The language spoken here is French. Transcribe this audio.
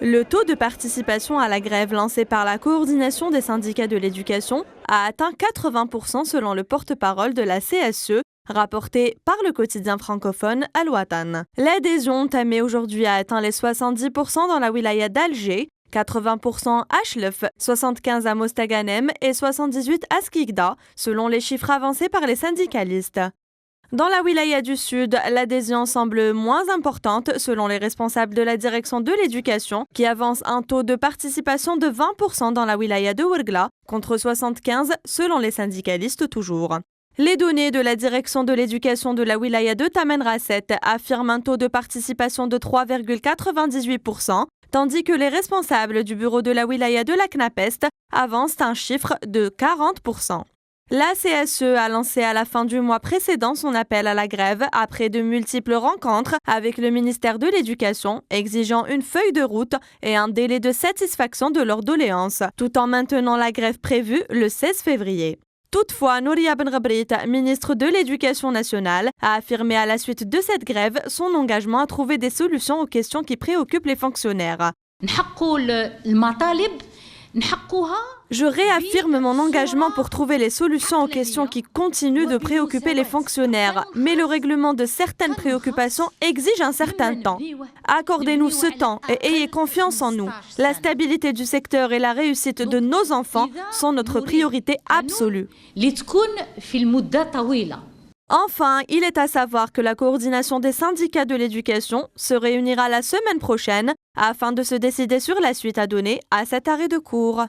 Le taux de participation à la grève lancé par la coordination des syndicats de l'éducation a atteint 80% selon le porte-parole de la CSE, rapporté par le quotidien francophone Al Watan. L'adhésion entamée aujourd'hui a atteint les 70% dans la wilaya d'Alger, 80% à Chlef, 75% à Mostaganem et 78% à Skikda, selon les chiffres avancés par les syndicalistes. Dans la wilaya du Sud, l'adhésion semble moins importante selon les responsables de la direction de l'éducation qui avance un taux de participation de 20% dans la wilaya de Ouargla contre 75% selon les syndicalistes toujours. Les données de la direction de l'éducation de la wilaya de Tamanrasset affirment un taux de participation de 3,98%, tandis que les responsables du bureau de la wilaya de la Knapest avancent un chiffre de 40%. La CSE a lancé à la fin du mois précédent son appel à la grève après de multiples rencontres avec le ministère de l'Éducation, exigeant une feuille de route et un délai de satisfaction de leurs doléances, tout en maintenant la grève prévue le 16 février. Toutefois, Nouria Benrabrit, ministre de l'Éducation nationale, a affirmé à la suite de cette grève son engagement à trouver des solutions aux questions qui préoccupent les fonctionnaires. Je réaffirme mon engagement pour trouver les solutions aux questions qui continuent de préoccuper les fonctionnaires, mais le règlement de certaines préoccupations exige un certain temps. Accordez-nous ce temps et ayez confiance en nous. La stabilité du secteur et la réussite de nos enfants sont notre priorité absolue. Enfin, il est à savoir que la coordination des syndicats de l'éducation se réunira la semaine prochaine afin de se décider sur la suite à donner à cet arrêt de cours.